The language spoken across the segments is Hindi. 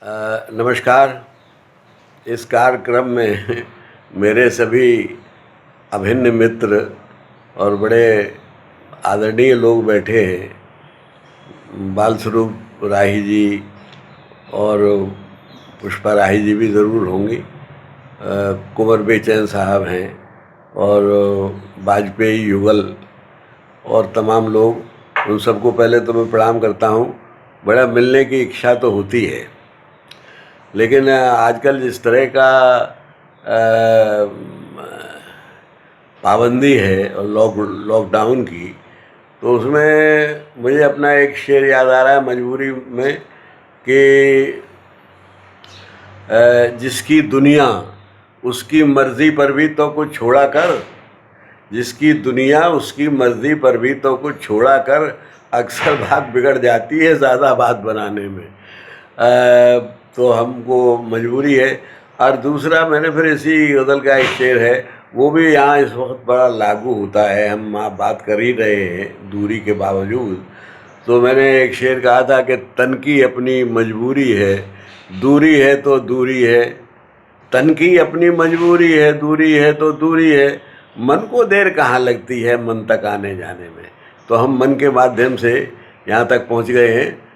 नमस्कार। इस कार्यक्रम में मेरे सभी अभिन्न मित्र और बड़े आदरणीय लोग बैठे हैं। बाल स्वरूप राही जी और पुष्पा राही जी भी ज़रूर होंगी। कुंवर बेचैन साहब हैं और वाजपेयी युगल और तमाम लोग, उन सबको पहले तो मैं प्रणाम करता हूँ। बड़ा मिलने की इच्छा तो होती है, लेकिन आजकल जिस तरह का पाबंदी है और लॉकडाउन की, तो उसमें मुझे अपना एक शेर याद आ रहा है मजबूरी में कि जिसकी दुनिया उसकी मर्ज़ी पर भी तो कुछ छोड़ा कर, जिसकी दुनिया उसकी मर्ज़ी पर भी तो कुछ छोड़ा कर, अक्सर बात बिगड़ जाती है ज़्यादा बात बनाने में। तो हमको मजबूरी है। और दूसरा, मैंने फिर इसी गज़ल का एक शेर है, वो भी यहाँ इस वक्त बड़ा लागू होता है। हम बात कर ही रहे हैं दूरी के बावजूद। तो मैंने एक शेर कहा था कि तन की अपनी मजबूरी है, दूरी है तो दूरी है, तन की अपनी मजबूरी है, दूरी है तो दूरी है, मन को देर कहाँ लगती है मन तक आने जाने में। तो हम मन के माध्यम से यहाँ तक पहुँच गए हैं।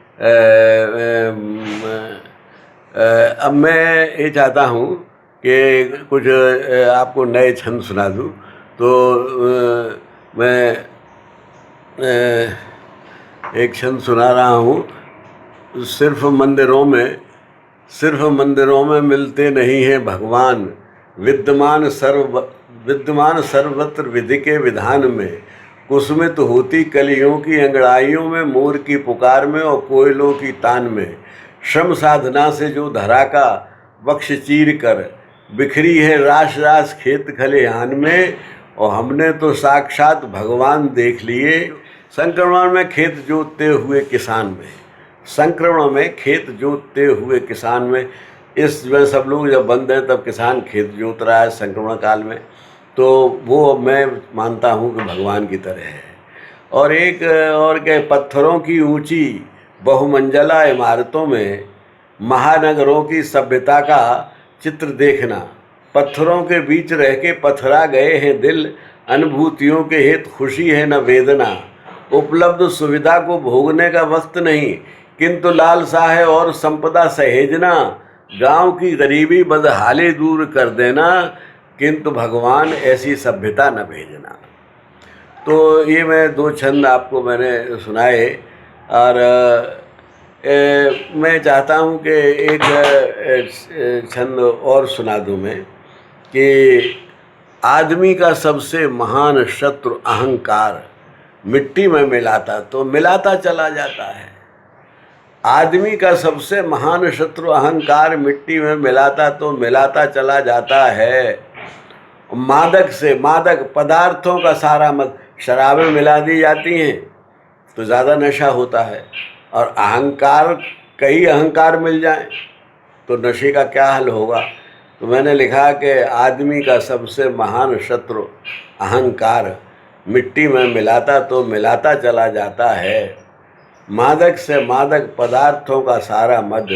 अब मैं ये चाहता हूँ कि कुछ आपको नए छंद सुना दूँ। तो मैं एक छंद सुना रहा हूँ। सिर्फ मंदिरों में मिलते नहीं हैं भगवान, विद्यमान सर्वत्र विधि के विधान में, कुसुमित होती कलियों की अंगड़ाइयों में, मोर की पुकार में और कोयलों की तान में, श्रम साधना से जो धरा का वक्ष चीर कर बिखरी है राश राश खेत खलिहान में, और हमने तो साक्षात भगवान देख लिए संक्रमण में खेत जोतते हुए किसान में, संक्रमण में खेत जोतते हुए किसान में। इस में सब लोग जब बंद हैं तब किसान खेत जोत रहा है संक्रमण काल में, तो वो मैं मानता हूँ कि भगवान की तरह है। और एक और के पत्थरों की ऊंची बहुमंजिला इमारतों में महानगरों की सभ्यता का चित्र देखना, पत्थरों के बीच रह के पथरा गए हैं दिल, अनुभूतियों के हित खुशी है न वेदना, उपलब्ध सुविधा को भोगने का वक्त नहीं किंतु लालसा है और संपदा सहेजना, गांव की गरीबी बदहाली दूर कर देना, किंतु भगवान ऐसी सभ्यता न भेजना। तो ये मैं दो छंद आपको मैंने सुनाए। और मैं चाहता हूँ कि एक छंद और सुना दूँ मैं कि आदमी का सबसे महान शत्रु अहंकार, मिट्टी में मिलाता तो मिलाता चला जाता है। आदमी का सबसे महान शत्रु अहंकार, मिट्टी में मिलाता तो मिलाता चला जाता है। मादक पदार्थों का सारा मत, शराबें मिला दी जाती हैं तो ज़्यादा नशा होता है, और अहंकार, कई अहंकार मिल जाएं तो नशे का क्या हल होगा। तो मैंने लिखा कि आदमी का सबसे महान शत्रु अहंकार, मिट्टी में मिलाता तो मिलाता चला जाता है। मादक से मादक पदार्थों का सारा मद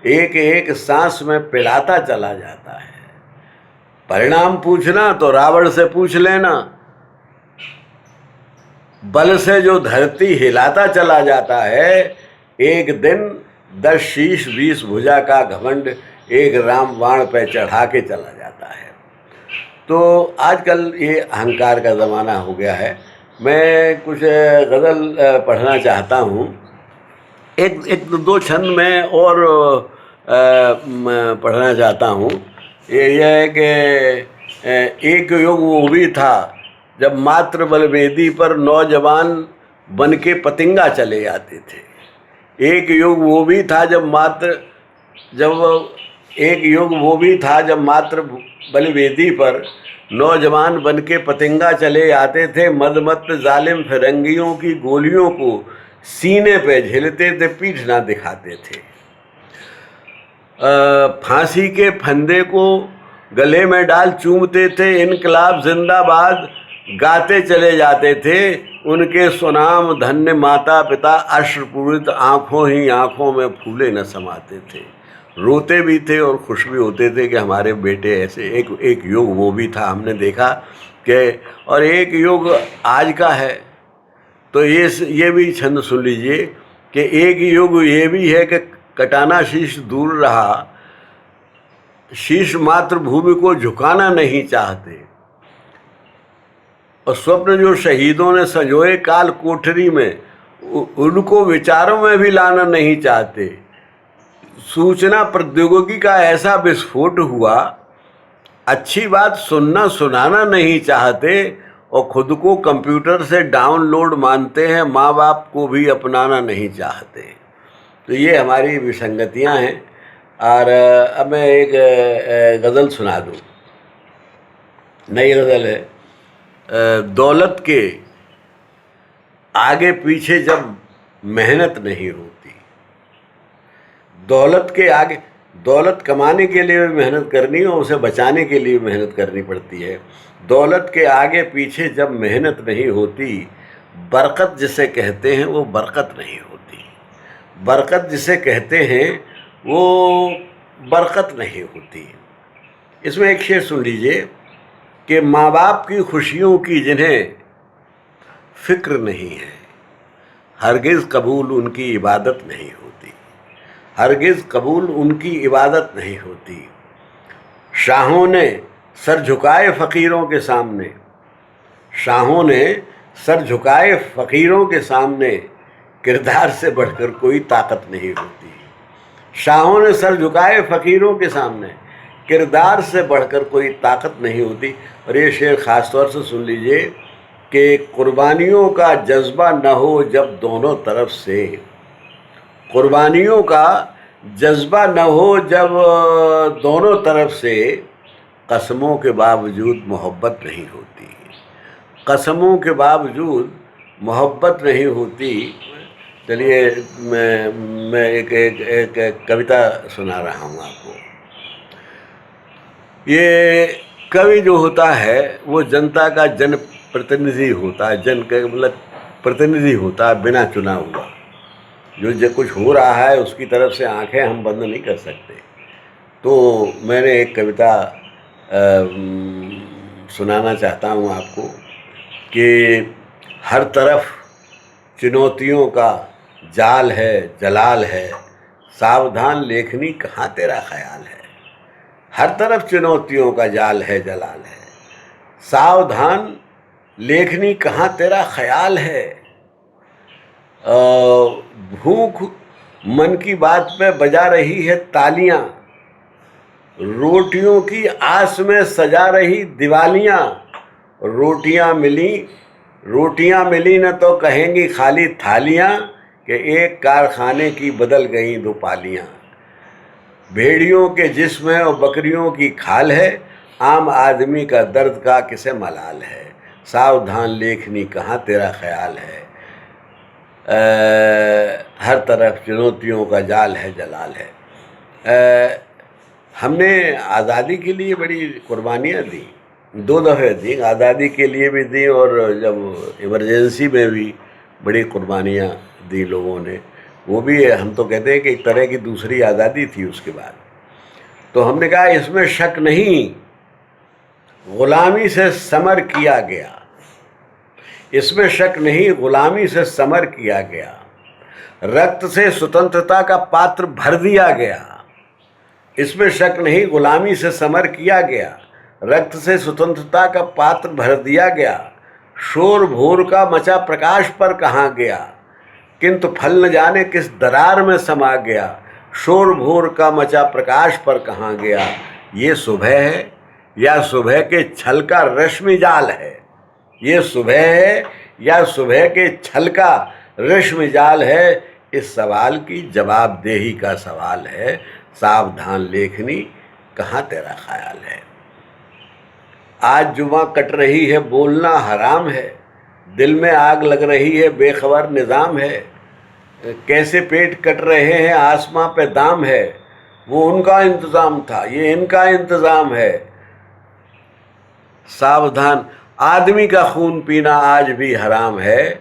एक एक सांस में पिलाता चला जाता है। परिणाम पूछना तो रावण से पूछ लेना, बल से जो धरती हिलाता चला जाता है, एक दिन 10 शीश 20 भुजा का घमंड एक रामबाण पे चढ़ा के चला जाता है। तो आजकल ये अहंकार का ज़माना हो गया है। मैं कुछ गज़ल पढ़ना चाहता हूँ। एक दो छंद में और पढ़ना चाहता हूँ। ये है कि एक युग वो भी था जब मातृ बलवेदी पर नौजवान बन के पतंगा चले जाते थे। एक युग वो भी था जब मातृ बलवेदी पर नौजवान बन के पतंगा चले आते थे, मदमत्त जालिम फिरंगियों की गोलियों को सीने पे झेलते थे, पीठ ना दिखाते थे। फांसी के फंदे को गले में डाल चूमते थे, इनकलाब जिंदाबाद गाते चले जाते थे। उनके सुनाम धन्य माता पिता, अश्रुपूरित आँखों ही आँखों में फूले न समाते थे। रोते भी थे और खुश भी होते थे कि हमारे बेटे ऐसे। एक युग वो भी था, हमने देखा कि, और एक युग आज का है। तो ये भी छंद सुन लीजिए कि एक युग ये भी है कि कटाना शीश दूर रहा, शीश मातृभूमि को झुकाना नहीं चाहते, और स्वप्न जो शहीदों ने संजोए काल कोठरी में, उनको विचारों में भी लाना नहीं चाहते। सूचना प्रौद्योगिकी का ऐसा विस्फोट हुआ, अच्छी बात सुनना सुनाना नहीं चाहते और खुद को कंप्यूटर से डाउनलोड मानते हैं, माँ बाप को भी अपनाना नहीं चाहते। तो ये हमारी विसंगतियाँ हैं। और अब मैं एक गज़ल सुना दूँ, नई गज़ल है। दौलत के आगे पीछे जब मेहनत नहीं होती, दौलत के आगे, दौलत कमाने के लिए भी मेहनत करनी और उसे बचाने के लिए मेहनत करनी पड़ती है। दौलत के आगे पीछे जब मेहनत नहीं होती, बरकत जिसे कहते हैं वो बरकत नहीं होती। बरकत जिसे कहते हैं वो बरकत नहीं होती। इसमें एक शेर सुन लीजिए कि माँ बाप की खुशियों की जिन्हें फिक्र नहीं है, हरगिज़ कबूल उनकी इबादत नहीं होती। हरगिज़ कबूल उनकी इबादत नहीं होती। शाहों ने सर झुकाए फ़कीरों के सामने, शाहों ने सर झुकाए फ़कीरों के सामने, किरदार से बढ़कर कोई ताकत नहीं होती। शाहों ने सर झुकाए फ़कीरों के सामने, किरदार से बढ़कर कोई ताकत नहीं होती। और ये शेर ख़ास तौर से सुन लीजिए कि कुर्बानियों का जज्बा न हो जब दोनों तरफ से, कुर्बानियों का जज्बा न हो जब दोनों तरफ से, कसमों के बावजूद मोहब्बत नहीं होती। कसमों के बावजूद मोहब्बत नहीं होती। चलिए मैं एक कविता सुना रहा हूँ आपको। ये कवि जो होता है वो जनता का जन प्रतिनिधि होता है, जन का मतलब प्रतिनिधि होता है, बिना चुना हुआ। जो कुछ हो रहा है उसकी तरफ से आंखें हम बंद नहीं कर सकते। तो मैंने एक कविता सुनाना चाहता हूँ आपको कि हर तरफ चुनौतियों का जाल है, जलाल है, सावधान लेखनी कहाँ तेरा ख्याल है। हर तरफ चुनौतियों का जाल है, जलाल है, सावधान लेखनी कहाँ तेरा ख्याल है। भूख मन की बात पे बजा रही है तालियां, रोटियों की आस में सजा रही दिवालियां। रोटियां मिली न तो कहेंगी खाली थालियां, कि एक कारखाने की बदल गई दो पालियां। भेड़ियों के जिस्म है और बकरियों की खाल है, आम आदमी का दर्द का किसे मलाल है। सावधान लेखनी कहाँ तेरा ख्याल है। हर तरफ चुनौतियों का जाल है, जलाल है। हमने आज़ादी के लिए बड़ी कुर्बानियाँ दी, 2 दफ़े दी, आज़ादी के लिए भी दी और जब इमरजेंसी में भी बड़ी कुर्बानियाँ दी लोगों ने। वो भी हम तो कहते हैं कि एक तरह की दूसरी आज़ादी थी उसके बाद। तो हमने कहा इसमें शक नहीं, ग़ुलामी से समर किया गया। इसमें शक नहीं, ग़ुलामी से समर किया गया। रक्त से स्वतंत्रता का पात्र भर दिया गया। इसमें शक नहीं, ग़ुलामी से समर किया गया। रक्त से स्वतंत्रता का पात्र भर दिया गया। शोर भोर का मचा प्रकाश पर कहाँ गया, किंतु फल न जाने किस दरार में समा गया। शोर भोर का मचा प्रकाश पर कहाँ गया। ये सुबह है या सुबह के छल का रश्मि जाल है। ये सुबह है या सुबह के छल का रश्मि जाल है। इस सवाल की जवाबदेही का सवाल है। सावधान लेखनी कहाँ तेरा ख्याल है। आज जुमा कट रही है, बोलना हराम है। दिल में आग लग रही है, बेखबर निज़ाम है। कैसे पेट कट रहे हैं, आसमां पे दाम है। वो उनका इंतज़ाम था, ये इनका इंतज़ाम है। सावधान, आदमी का खून पीना आज भी हराम है,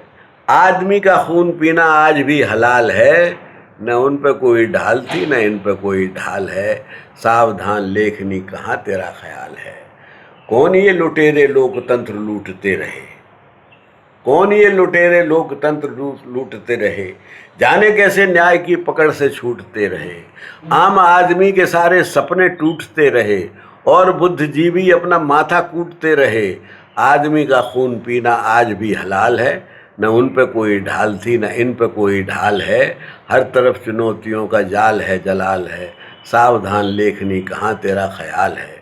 आदमी का खून पीना आज भी हलाल है। न उन पे कोई ढाल थी न इन पे कोई ढाल है, सावधान लेखनी कहाँ तेरा ख्याल है। कौन ये लुटेरे लोकतंत्र लूटते रहे, कौन ये लुटेरे लोकतंत्र लूटते रहे, जाने कैसे न्याय की पकड़ से छूटते रहे। आम आदमी के सारे सपने टूटते रहे और बुद्धिजीवी अपना माथा कूटते रहे। आदमी का खून पीना आज भी हलाल है, न उन पे कोई ढाल थी न इन पे कोई ढाल है। हर तरफ चुनौतियों का जाल है जलाल है, सावधान लेखनी कहाँ तेरा ख्याल है।